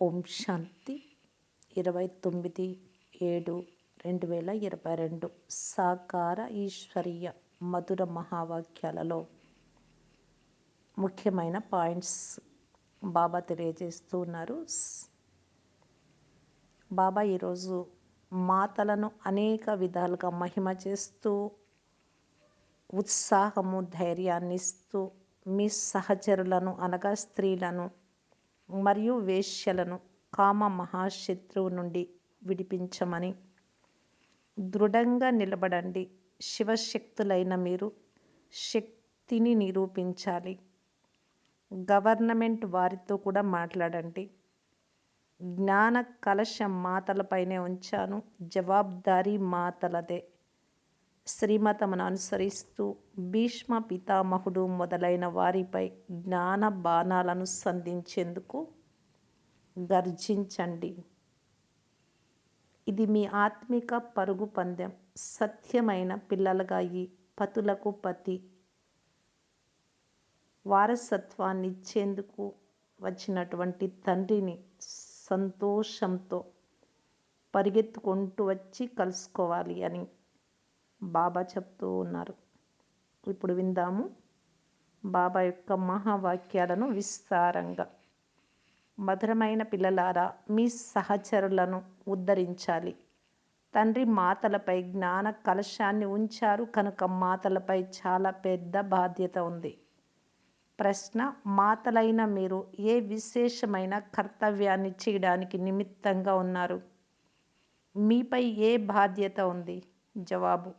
ఓం శాంతి 29/7/2022 సాకార ఈశ్వరీయ మధుర మహావాక్యాలలో ముఖ్యమైన పాయింట్స్ బాబా తెలియజేస్తూ ఉన్నారు. బాబా ఈరోజు మాతలను అనేక విధాలుగా మహిమ చేస్తూ ఉత్సాహము ధైర్యాన్ని ఇస్తూ మీ సహచరులను అనగా స్త్రీలను మరియు వేశ్యలను కామ మహాశత్రువు నుండి విడిపించమని, దృఢంగా నిలబడండి, శివశక్తులైన మీరు శక్తిని నిరూపించాలి, గవర్నమెంట్ వారితో కూడా మాట్లాడండి, జ్ఞాన కలశం మాతలపైనే ఉంచాను, జవాబారి మాతలదే, శ్రీమతమును అనుసరిస్తూ భీష్మ పితామహుడు మొదలైన వారిపై జ్ఞాన బాణాలను సంధించేందుకు గర్జించండి. ఇది మీ ఆత్మిక పరుగు పందెం. సత్యమైన పిల్లలుగా ఈ పతులకు పతి వారసత్వాన్ని ఇచ్చేందుకు వచ్చినటువంటి తండ్రిని సంతోషంతో పరిగెత్తుకుంటూ వచ్చి కలుసుకోవాలి అని బాబా చెప్తూ ఉన్నారు. ఇప్పుడు విందాము బాబా యొక్క మహావాక్యాలను విస్తారంగా. మధురమైన పిల్లలారా, మీ సహచరులను ఉద్ధరించాలి. తండ్రి మాతలపై జ్ఞాన కలశాన్ని ఉంచారు కనుక మాతలపై చాలా పెద్ద బాధ్యత ఉంది. ప్రశ్న: మాతలైన మీరు ఏ విశేషమైన కర్తవ్యాన్ని చేయడానికి నిమిత్తంగా ఉన్నారు? మీపై ఏ బాధ్యత ఉంది? జవాబు: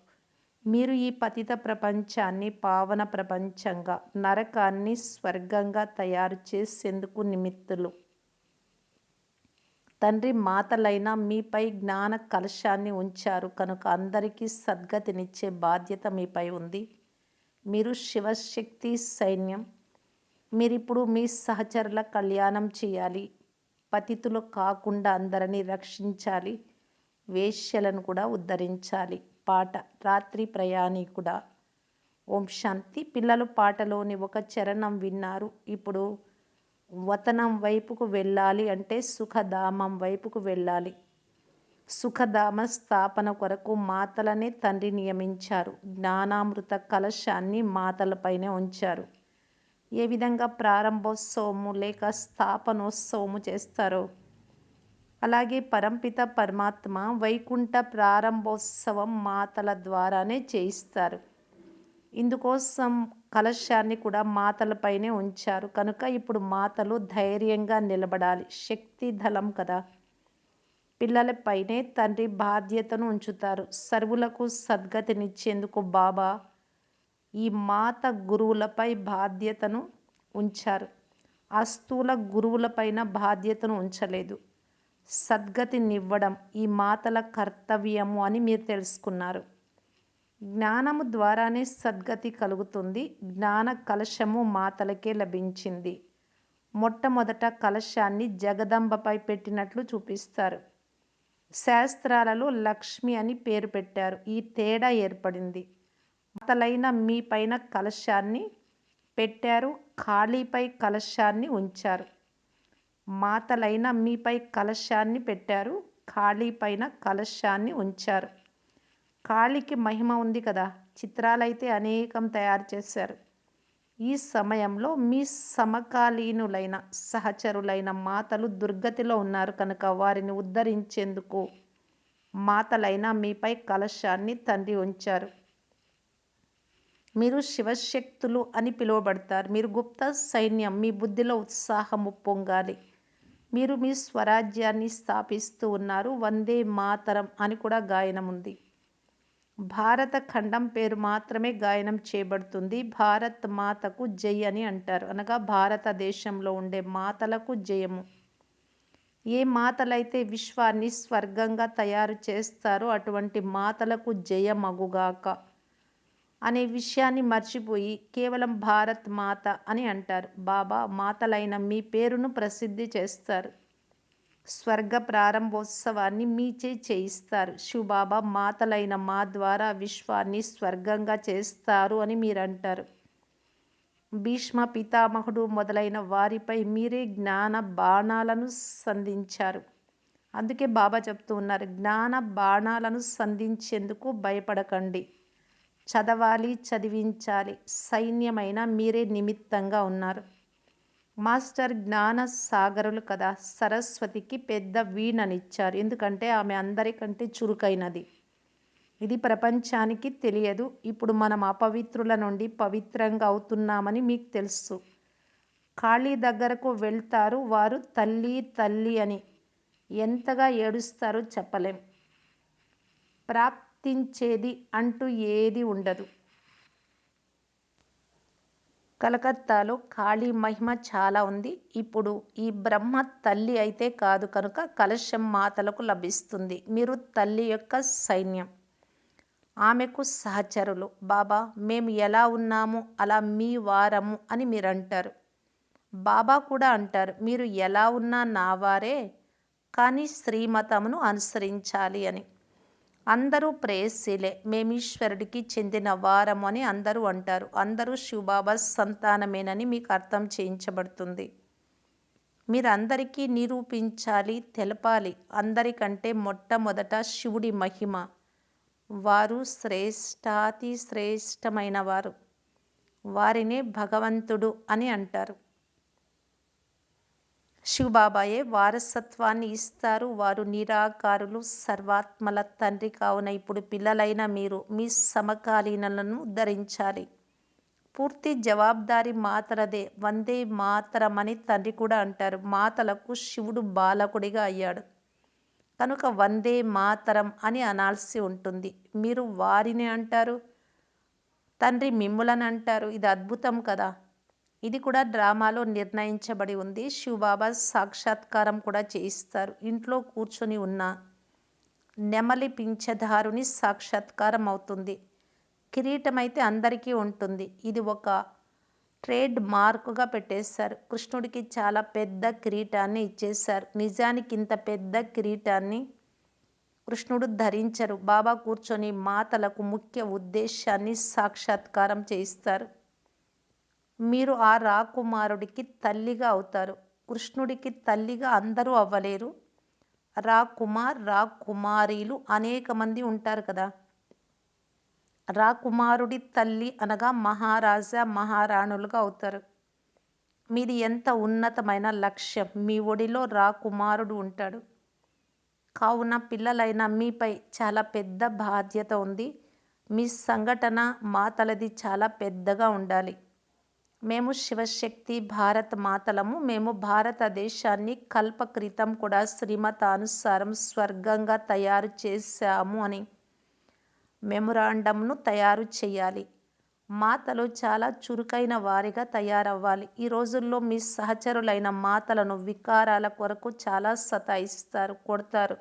మీరు ఈ పతిత ప్రపంచాన్ని పావన ప్రపంచంగా, నరకాన్ని స్వర్గంగా తయారు చేసేందుకు నిమిత్తులు. తండ్రి మాతలైన మీపై జ్ఞాన కలశాన్ని ఉంచారు కనుక అందరికీ సద్గతినిచ్చే బాధ్యత మీపై ఉంది. మీరు శివశక్తి సైన్యం. మీరిప్పుడు మీ సహచరుల కళ్యాణం చేయాలి, పతితులు కాకుండా అందరినీ రక్షించాలి, వేశ్యలను కూడా ఉద్ధరించాలి. పాట: రాత్రి ప్రయాణికుడా. ఓం శాంతి. పిల్లలు పాటలోని ఒక చరణం విన్నారు. ఇప్పుడు వతనం వైపుకు వెళ్ళాలి అంటే సుఖధామం వైపుకు వెళ్ళాలి. సుఖధామ స్థాపన కొరకు మాతలనే తండ్రి నియమించారు. జ్ఞానామృత కలశాన్ని మాతలపైనే ఉంచారు. ఏ విధంగా ప్రారంభోత్సవము లేక స్థాపనోత్సవము చేస్తారో అలాగే పరంపిత పరమాత్మ వైకుంఠ ప్రారంభోత్సవం మాతల ద్వారానే చేయిస్తారు. ఇందుకోసం కలశాన్ని కూడా మాతలపైనే ఉంచారు కనుక ఇప్పుడు మాతలు ధైర్యంగా నిలబడాలి. శక్తి దళం కదా. పిల్లలపైనే తండ్రి బాధ్యతను ఉంచుతారు. సర్వులకు సద్గతినిచ్చేందుకు బాబా ఈ మాత గురువులపై బాధ్యతను ఉంచారు. ఆ స్థూల గురువులపైన బాధ్యతను ఉంచలేదు. సద్గతినివ్వడం ఈ మాతల కర్తవ్యము అని మీరు తెలుసుకున్నారు. జ్ఞానము ద్వారానే సద్గతి కలుగుతుంది. జ్ఞాన కలశము మాతలకే లభించింది. మొట్టమొదట కలశాన్ని జగదంబపై పెట్టినట్లు చూపిస్తారు. శాస్త్రాలలో లక్ష్మి అని పేరు పెట్టారు. ఈ తేడా ఏర్పడింది. మాతలైన మీ పైన కలశాన్ని పెట్టారు, ఖాళీపై కలశాన్ని ఉంచారు. మాతలైన మీపై కలశాన్ని పెట్టారు, ఖాళీ పైన కలశాన్ని ఉంచారు. ఖాళీకి మహిమ ఉంది కదా. చిత్రాలైతే అనేకం తయారు చేశారు. ఈ సమయంలో మీ సమకాలీనులైన సహచరులైన మాతలు దుర్గతిలో ఉన్నారు కనుక వారిని ఉద్ధరించేందుకు మాతలైన మీపై కలశాన్ని తండ్రి ఉంచారు. మీరు శివశక్తులు అని పిలువబడతారు. మీరు గుప్త సైన్యం. మీ బుద్ధిలో ఉత్సాహము పొంగాలి. మీరు మీ స్వరాజ్యాన్ని స్థాపిస్తూ ఉన్నారు. వందే మాతరం అని కూడా గాయనం ఉంది. భారత ఖండం పేరు మాత్రమే గాయనం చేయబడుతుంది. భారత్ మాతకు జై అని అంటారు. అనగా భారతదేశంలో ఉండే మాతలకు జయము. ఏ మాతలైతే విశ్వాన్ని స్వర్గంగా తయారు చేస్తారో అటువంటి మాతలకు జయమగుగాక అనే విషయాన్ని మర్చిపోయి కేవలం భారత్ మాత అని అంటారు. బాబా మాతలైన మీ పేరును ప్రసిద్ధి చేస్తారు. స్వర్గ ప్రారంభోత్సవాన్ని మీచే చేయిస్తారు. శివబాబా మాతలైన మా ద్వారా విశ్వాన్ని స్వర్గంగా చేస్తారు అని మీరంటారు. భీష్మ పితామహుడు మొదలైన వారిపై మీరే జ్ఞాన బాణాలను సంధించారు. అందుకే బాబా చెప్తూ ఉన్నారు, జ్ఞాన బాణాలను సంధించేందుకు భయపడకండి. చదవాలి, చదివించాలి. సైన్యమైన మీరే నిమిత్తంగా ఉన్నారు. మాస్టర్ జ్ఞాన సాగరులు కదా. సరస్వతికి పెద్ద వీణనిచ్చారు. ఎందుకంటే ఆమె అందరికంటే చురుకైనది. ఇది ప్రపంచానికి తెలియదు. ఇప్పుడు మనం అపవిత్రుల నుండి పవిత్రంగా అవుతున్నామని మీకు తెలుసు. కాళీ దగ్గరకు వెళ్తారు. వారు తల్లి తల్లి అని ఎంతగా ఏడుస్తారో చెప్పలేం. ప్రాప్తించేది అంటూ ఏది ఉండదు. కలకత్తాలో కాళీ మహిమ చాలా ఉంది. ఇప్పుడు ఈ బ్రహ్మ తల్లి అయితే కాదు కనుక కలశం మాతలకు లభిస్తుంది. మీరు తల్లి యొక్క సైన్యం, ఆమెకు సహచరులు. బాబా, మేము ఎలా ఉన్నాము అలా మీ వారము అని మీరు అంటారు. బాబా కూడా అంటారు, మీరు ఎలా ఉన్నా నా వారే, కానీ శ్రీమతమును అనుసరించాలి అని. అందరూ ప్రేయస్సులే, మేమీశ్వరుడికి చెందిన వారము అని అందరూ అంటారు. అందరూ శివబాబా సంతానమేనని మీకు అర్థం చేయించబడుతుంది. మీరందరికీ నిరూపించాలి, తెలపాలి. అందరికంటే మొట్టమొదట శివుడి మహిమ. వారు శ్రేష్టాతి శ్రేష్టమైన వారు. వారినే భగవంతుడు అని అంటారు. శివబాబాయే వారసత్వాన్ని ఇస్తారు. వారు నిరాకారులు, సర్వాత్మల తండ్రి. కావున ఇప్పుడు పిల్లలైన మీరు మీ సమకాలీనులను ధరించాలి. పూర్తి జవాబాదారీ మాతలదే. వందే మాతరం అని తండ్రి కూడా అంటారు. మాతలకు శివుడు బాలకుడిగా అయ్యాడు కనుక వందే మాతరం అని అనాల్సి ఉంటుంది. మీరు వారిని అంటారు, తండ్రి మిమ్ములను అంటారు. ఇది అద్భుతం కదా. ఇది కూడా డ్రామాలో నిర్ణయించబడి ఉంది. శివబాబా సాక్షాత్కారం కూడా చేయిస్తారు. ఇంట్లో కూర్చొని ఉన్న నెమలి పింఛధారుని సాక్షాత్కారం అవుతుంది. కిరీటం అయితే అందరికీ ఉంటుంది. ఇది ఒక ట్రేడ్ మార్కుగా పెట్టేశారు. కృష్ణుడికి చాలా పెద్ద కిరీటాన్ని ఇచ్చేశారు. నిజానికి ఇంత పెద్ద కిరీటాన్ని కృష్ణుడు ధరించరు. బాబా కూర్చొని మాతలకు ముఖ్య ఉద్దేశాన్ని సాక్షాత్కారం చేయిస్తారు. మీరు ఆ రాకుమారుడికి తల్లిగా అవుతారు. కృష్ణుడికి తల్లిగా అందరూ అవ్వలేరు. రాకుమార్, రాకుమారీలు అనేక మంది ఉంటారు కదా. రాకుమారుడి తల్లి అనగా మహారాజా, మహారాణులుగా అవుతారు. మీది ఎంత ఉన్నతమైన లక్ష్యం. మీ ఒడిలో రాకుమారుడు ఉంటాడు. కావున పిల్లలైన మీపై చాలా పెద్ద బాధ్యత ఉంది. మీ సంఘటన మాతలది చాలా పెద్దగా ఉండాలి. మేము శివశక్తి భారత మాతలము. మేము భారతదేశాన్ని కల్పక్రితం కూడా శ్రీమతానుసారం స్వర్గంగా తయారు చేశాము అని మెమొరాండంను తయారు చేయాలి. మాతలు చాలా చురుకైన వారిగా తయారవ్వాలి. ఈ రోజుల్లో మీ సహచరులైన మాతలను వికారాల కొరకు చాలా సతాయిస్తారు, కొడతారు.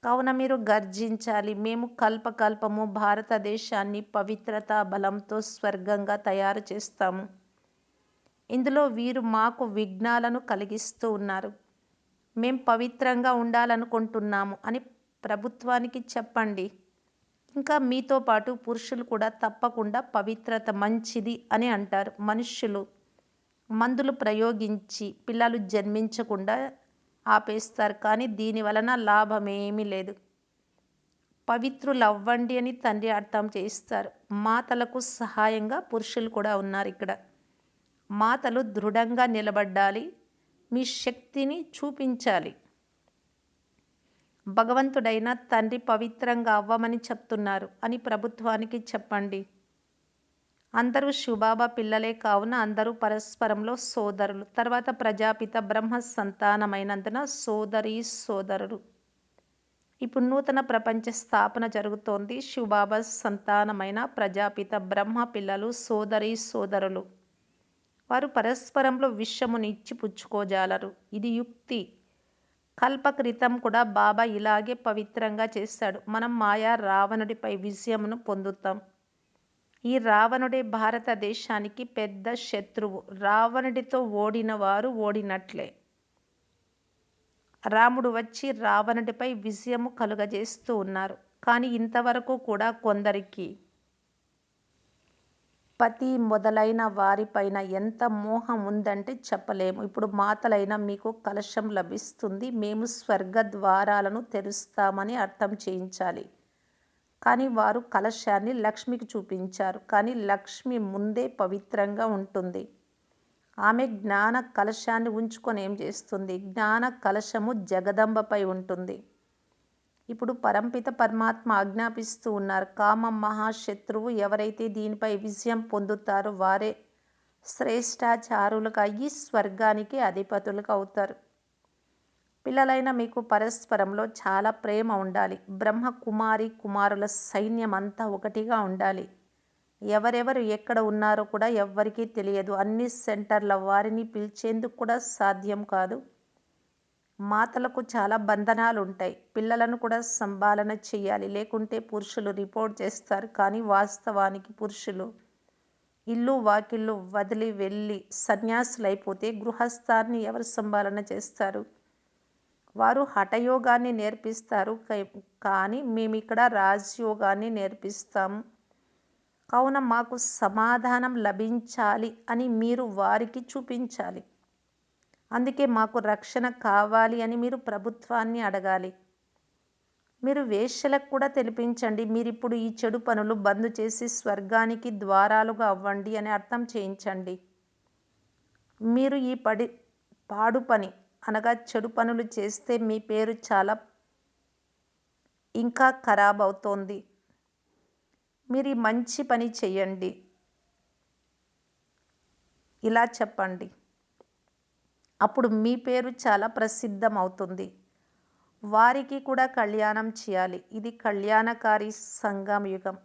కావున మీరు గర్జించాలి. మేము కల్పకల్పము భారతదేశాన్ని పవిత్రతా బలంతో స్వర్గంగా తయారు చేస్తాము. ఇందులో వీరు మాకు విఘ్నాలను కలిగిస్తూ ఉన్నారు. మేం పవిత్రంగా ఉండాలనుకుంటున్నాము అని ప్రభుత్వానికి చెప్పండి. ఇంకా మీతో పాటు పురుషులు కూడా తప్పకుండా పవిత్రత మంచిది అని అంటారు. మనుష్యులు మందులు ప్రయోగించి పిల్లలు జన్మించకుండా ఆపేస్తారు. కానీ దీని వలన లాభమేమీ లేదు. పవిత్రులవ్వండి అని తండ్రి అర్థం చేయిస్తారు. మాతలకు సహాయంగా పురుషులు కూడా ఉన్నారు ఇక్కడ. మాతలు దృఢంగా నిలబడాలి. మీ శక్తిని చూపించాలి. భగవంతుడైన తండ్రి పవిత్రంగా అవ్వమని చెప్తున్నారు అని ప్రభుత్వానికి చెప్పండి. అందరూ శివబాబా పిల్లలే కావున అందరూ పరస్పరంలో సోదరులు. తర్వాత ప్రజాపిత బ్రహ్మ సంతానమైనందున సోదరీ సోదరులు. ఇప్పుడు నూతన ప్రపంచ స్థాపన జరుగుతోంది. శివబాబా సంతానమైన ప్రజాపిత బ్రహ్మ పిల్లలు సోదరీ సోదరులు. వారు పరస్పరంలో విషమును ఇచ్చి పుచ్చుకోజాలరు. ఇది యుక్తి. కల్పక్రితం కూడా బాబా ఇలాగే పవిత్రంగా చేశాడు. మనం మాయా రావణుడిపై విజయమును పొందుతాం. ఈ రావణుడే భారతదేశానికి పెద్ద శత్రువు. రావణుడితో ఓడిన వారు ఓడినట్లే. రాముడు వచ్చి రావణుడిపై విజయము కలుగజేస్తూ ఉన్నారు. కానీ ఇంతవరకు కూడా కొందరికి పతి మొదలైన వారిపైన ఎంత మోహం ఉందంటే చెప్పలేము. ఇప్పుడు మాతలైన మీకు కలశం లభిస్తుంది. మేము స్వర్గ ద్వారాలను తెరుస్తామని అర్థం చేయించాలి. కానీ వారు కలశాన్ని లక్ష్మికి చూపించారు. కానీ లక్ష్మి ముందే పవిత్రంగా ఉంటుంది. ఆమె జ్ఞాన కలశాన్ని ఉంచుకొని ఏం చేస్తుంది? జ్ఞాన కలశము జగదంబపై ఉంటుంది. ఇప్పుడు పరంపిత పరమాత్మ ఆజ్ఞాపిస్తూ ఉన్నారు. కామం మహాశత్రువు. ఎవరైతే దీనిపై విజయం పొందుతారో వారే శ్రేష్టాచారులుగా అయ్యి స్వర్గానికి అధిపతులుగా అవుతారు. పిల్లలైన మీకు పరస్పరంలో చాలా ప్రేమ ఉండాలి. బ్రహ్మ కుమారి కుమారుల సైన్యం అంతా ఒకటిగా ఉండాలి. ఎవరెవరు ఎక్కడ ఉన్నారో కూడా ఎవ్వరికీ తెలియదు. అన్ని సెంటర్ల వారిని పిలిచేందుకు కూడా సాధ్యం కాదు. మాతలకు చాలా బంధనాలు ఉంటాయి. పిల్లలను కూడా సంభాలన చేయాలి. లేకుంటే పురుషులు రిపోర్ట్ చేస్తారు. కానీ వాస్తవానికి పురుషులు ఇల్లు వాకిళ్ళు వదిలి వెళ్ళి సన్యాసులైపోతే గృహస్థాన్ని ఎవరు సంభాలన చేస్తారు? వారు హఠయోగాన్ని నేర్పిస్తారు. కానీ మేమిక్కడ రాజయోగాన్ని నేర్పిస్తాము. కావున మాకు సమాధానం లభించాలి అని మీరు వారికి చూపించాలి. అందుకే మాకు రక్షణ కావాలి అని మీరు ప్రభుత్వాన్ని అడగాలి. మీరు వేశ్యలకు కూడా తెలిపించండి. మీరిప్పుడు ఈ చెడు పనులు బంద్ చేసి స్వర్గానికి ద్వారాలుగా అవ్వండి అని అర్థం చేయించండి. మీరు ఈ పాడు పని అనగా చెడు పనులు చేస్తే మీ పేరు చాలా ఇంకా ఖరాబ్ అవుతోంది. మీరు ఈ మంచి పని చెయ్యండి. ఇలా చెప్పండి. అప్పుడు మీ పేరు చాలా ప్రసిద్ధం అవుతుంది. వారికి కూడా కళ్యాణం చేయాలి. ఇది కళ్యాణకారి సంగమయుగం.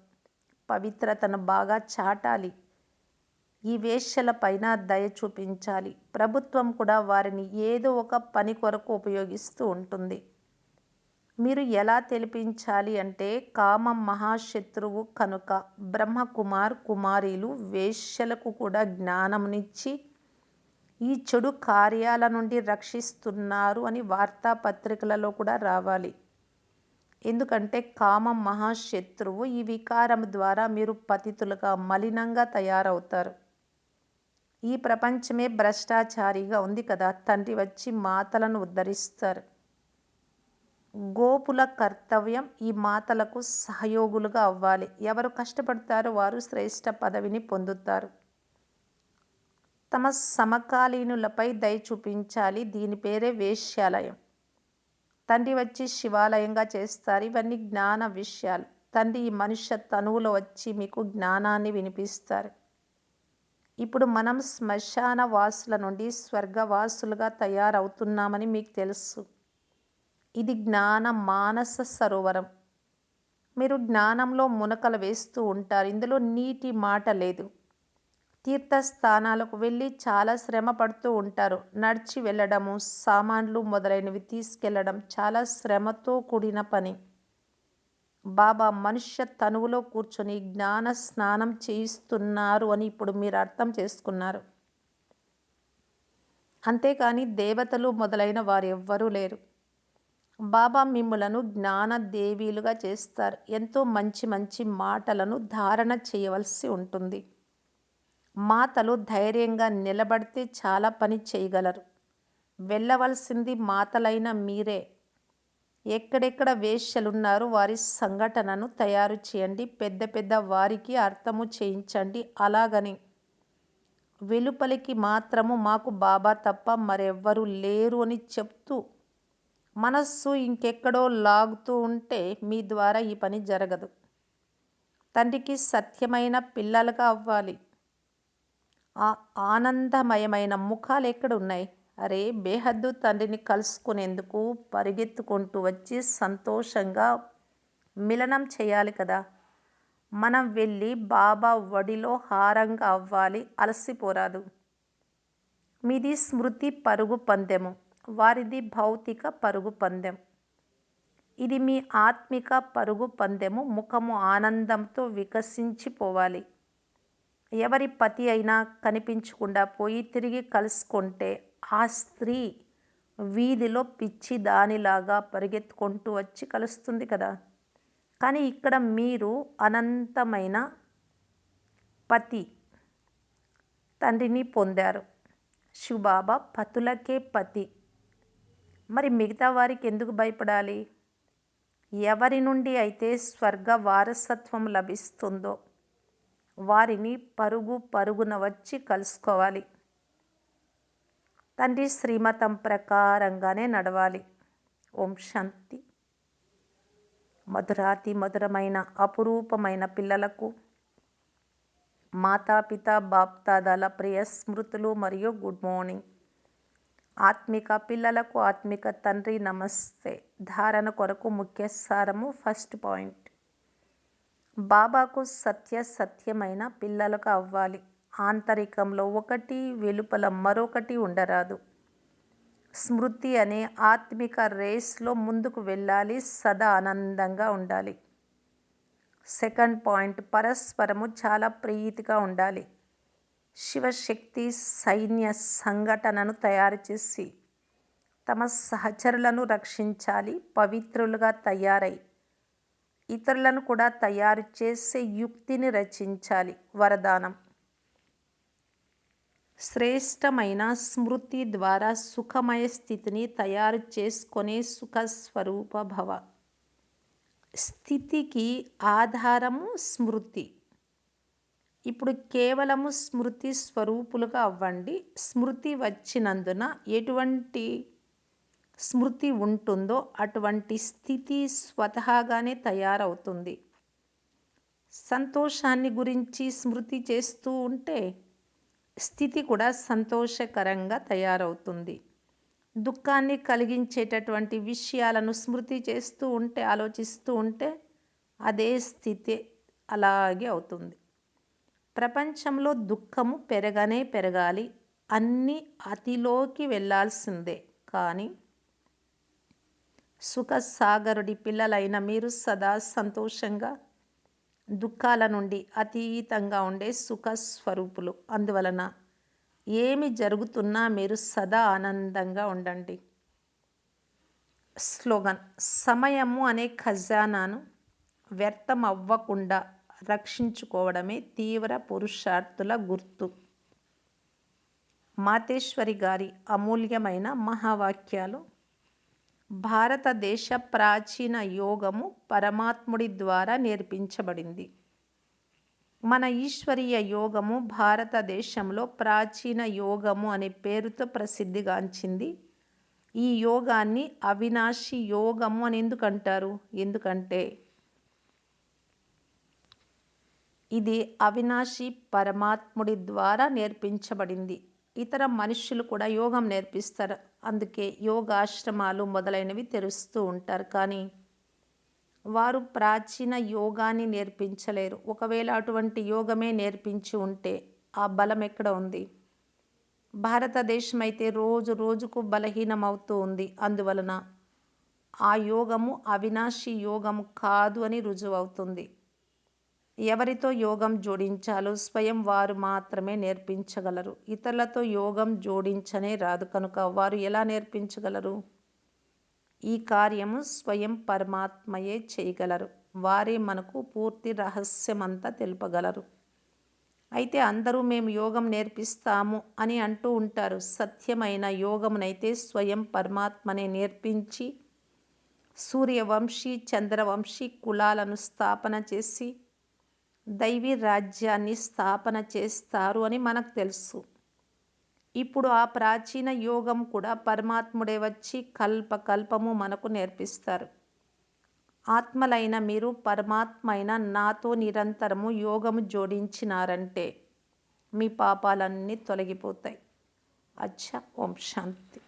పవిత్రతను బాగా చాటాలి. ఈ వేశ్యల పైన దయ చూపించాలి. ప్రభుత్వం కూడా వారిని ఏదో ఒక పని కొరకు ఉపయోగిస్తూ ఉంటుంది. మీరు ఎలా తెలిపించాలి అంటే కామం మహాశత్రువు కనుక బ్రహ్మకుమార్ కుమారీలు వేశ్యలకు కూడా జ్ఞానంనిచ్చి ఈ చెడు కార్యాల నుండి రక్షిస్తున్నారు అని వార్తాపత్రికలలో కూడా రావాలి. ఎందుకంటే కామం మహాశత్రువు. ఈ వికారం ద్వారా మీరు పతితులుగా మలినంగా తయారవుతారు. ఈ ప్రపంచమే భ్రష్టాచారిగా ఉంది కదా. తండ్రి వచ్చి మాతలను ఉద్ధరిస్తారు. గోపుల కర్తవ్యం ఈ మాతలకు సహయోగులుగా అవ్వాలి. ఎవరు కష్టపడతారో వారు శ్రేష్ఠ పదవిని పొందుతారు. తమ సమకాలీనులపై దయ చూపించాలి. దీని పేరే వేశ్యాలయం. తండ్రి వచ్చి శివాలయంగా చేస్తారు. ఇవన్నీ జ్ఞాన విషయాలు. తండ్రి ఈ మనుష్య తనువులో వచ్చి మీకు జ్ఞానాన్ని వినిపిస్తారు. ఇప్పుడు మనం శ్మశాన వాసుల నుండి స్వర్గవాసులుగా తయారవుతున్నామని మీకు తెలుసు. ఇది జ్ఞాన మానస సరోవరం. మీరు జ్ఞానంలో మునకలు వేస్తూ ఉంటారు. ఇందులో నీటి మాట లేదు. తీర్థస్థానాలకు వెళ్ళి చాలా శ్రమ పడుతూ ఉంటారు. నడిచి వెళ్ళడము, సామాన్లు మొదలైనవి తీసుకెళ్ళడం చాలా శ్రమతో కూడిన పని. బాబా మనుష్య తనువులో కూర్చొని జ్ఞాన స్నానం చేయిస్తున్నారు అని ఇప్పుడు మీరు అర్థం చేసుకున్నారు. అంతేకాని దేవతలు మొదలైన వారు ఎవ్వరూ లేరు. బాబా మిమ్ములను జ్ఞాన దేవీలుగా చేస్తారు. ఎంతో మంచి మంచి మాటలను ధారణ చేయవలసి ఉంటుంది. మాతలు ధైర్యంగా నిలబడితే చాలా పని చేయగలరు. వెళ్ళవలసింది మాతలైన మీరే. ఎక్కడెక్కడ వేశ్యలున్నారో వారి సంఘటనను తయారు చేయండి. పెద్ద పెద్ద వారికి అర్థము చేయించండి. అలాగని వెలుపలికి మాత్రము మాకు బాబా తప్ప మరెవ్వరూ లేరు అని చెప్తూ మనస్సు ఇంకెక్కడో లాగుతూ ఉంటే మీ ద్వారా ఈ పని జరగదు. తండ్రికి సత్యమైన పిల్లలుగా అవ్వాలి. ఆ ఆనందమయమైన ముఖాలు ఎక్కడున్నాయి? అరే, బేహద్దు తండ్రిని కలుసుకునేందుకు పరిగెత్తుకుంటూ వచ్చి సంతోషంగా మిలనం చేయాలి కదా. మనం వెళ్ళి బాబా ఒడిలో హారంగా అవ్వాలి. అలసిపోరాదు. మీది స్మృతి పరుగు పందెము. వారిది భౌతిక పరుగు పందెం. ఇది మీ ఆత్మిక పరుగు పందెము. ముఖము ఆనందంతో వికసించిపోవాలి. ఎవరి పతి అయినా కనిపించకుండా పోయి తిరిగి కలుసుకుంటే ఆ స్త్రీ వీధిలో పిచ్చి దానిలాగా పరిగెత్తుకుంటూ వచ్చి కలుస్తుంది కదా. కానీ ఇక్కడ మీరు అనంతమైన పతి తండ్రిని పొందారు. శివబాబా పతులకే పతి. మరి మిగతా వారికి ఎందుకు భయపడాలి? ఎవరి నుండి అయితే స్వర్గ వారసత్వం లభిస్తుందో వారిని పరుగు పరుగున వచ్చి కలుసుకోవాలి. తండ్రి శ్రీమతం ప్రకారంగానే నడవాలి. ఓం శాంతి. మధురాతి మధురమైన అపురూపమైన పిల్లలకు మాతాపిత బాప్దాదాల ప్రియ స్మృతులు మరియు గుడ్ మార్నింగ్. ఆత్మిక పిల్లలకు ఆత్మిక తండ్రి నమస్తే. ధారణ కొరకు ముఖ్య సారము. ఫస్ట్ పాయింట్, బాబాకు సత్యమైన పిల్లలకు అవ్వాలి. ఆంతరికంలో ఒకటి, వెలుపల మరొకటి ఉండరాదు. స్మృతి అనే ఆత్మిక రేస్లో ముందుకు వెళ్ళాలి. సదా ఆనందంగా ఉండాలి. సెకండ్ పాయింట్, పరస్పరము చాలా ప్రీతిగా ఉండాలి. శివశక్తి సైన్య సంఘటనను తయారు చేసి తమ సహచరులను రక్షించాలి. పవిత్రులుగా తయారై ఇతరులను కూడా తయారు చేసే యుక్తిని రచించాలి. వరదానం, శ్రేష్టమైన స్మృతి ద్వారా సుఖమయ స్థితిని తయారు చేసుకునే సుఖస్వరూప భవ. స్థితికి ఆధారము స్మృతి. ఇప్పుడు కేవలము స్మృతి స్వరూపులుగా అవ్వండి. స్మృతి వచ్చినందున ఎటువంటి స్మృతి ఉంటుందో అటువంటి స్థితి స్వతహాగానే తయారవుతుంది. సంతోషాన్ని గురించి స్మృతి చేస్తూ ఉంటే స్థితి కూడా సంతోషకరంగా తయారవుతుంది. దుఃఖాన్ని కలిగించేటటువంటి విషయాలను స్మృతి చేస్తూ ఉంటే, ఆలోచిస్తూ ఉంటే అదే స్థితి అలాగే అవుతుంది. ప్రపంచంలో దుఃఖము పెరగాలి. అన్నీ అతిలోకి వెళ్ళాల్సిందే. కానీ సుఖసాగరుడి పిల్లలైన మీరు సదా సంతోషంగా, దుఃఖాల నుండి అతీతంగా ఉండే సుఖస్వరూపులు. అందువలన ఏమి జరుగుతున్నా మీరు సదా ఆనందంగా ఉండండి. స్లోగన్, సమయము అనే ఖజానాను వ్యర్థం అవ్వకుండా రక్షించుకోవడమే తీవ్ర పురుషార్థుల గుర్తు. మాతేశ్వరి గారి అమూల్యమైన మహావాక్యాలు. భారతదేశ ప్రాచీన యోగము పరమాత్ముడి ద్వారా నేర్పించబడింది. మన ఈశ్వరీయ యోగము భారతదేశంలో ప్రాచీన యోగము అనే పేరుతో ప్రసిద్ధిగాంచింది. ఈ యోగాన్ని అవినాశి యోగము అని ఎందుకంటారు? ఎందుకంటే ఇది అవినాశి పరమాత్ముడి ద్వారా నేర్పించబడింది. ఇతర మనుష్యులు కూడా యోగం నేర్పిస్తారు. అందుకే యోగాశ్రమాలు మొదలైనవి తెరుస్తూ ఉంటారు. కానీ వారు ప్రాచీన యోగాన్ని నేర్పించలేరు. ఒకవేళ అటువంటి యోగమే నేర్పించి ఉంటే ఆ బలం ఎక్కడ ఉంది? భారతదేశం అయితే రోజు రోజుకు బలహీనమవుతూ ఉంది. అందువలన ఆ యోగము అవినాశి యోగము కాదు అని రుజువవుతుంది. ఎవరితో యోగం జోడించాలో స్వయం వారు మాత్రమే నేర్పించగలరు. ఇతరులతో యోగం జోడించనే రాదు కనుక వారు ఎలా నేర్పించగలరు? ఈ కార్యము స్వయం పరమాత్మయే చేయగలరు. వారే మనకు పూర్తి రహస్యమంతా తెలుపగలరు. అయితే అందరూ మేము యోగం నేర్పిస్తాము అని అంటూ ఉంటారు. సత్యమైన యోగమునైతే స్వయం పరమాత్మనే నేర్పించి సూర్యవంశీ, చంద్రవంశీ కులాలను స్థాపన చేసి దైవీ రాజ్యాన్ని స్థాపన చేస్తారు అని మనకు తెలుసు. ఇప్పుడు ఆ ప్రాచీన యోగం కూడా పరమాత్ముడే వచ్చి కల్పకల్పము మనకు నేర్పిస్తారు. ఆత్మలైన మీరు పరమాత్మ అయిన నాతో నిరంతరము యోగము జోడించినారంటే మీ పాపాలన్నీ తొలగిపోతాయి. అచ్చా. ఓం శాంతి.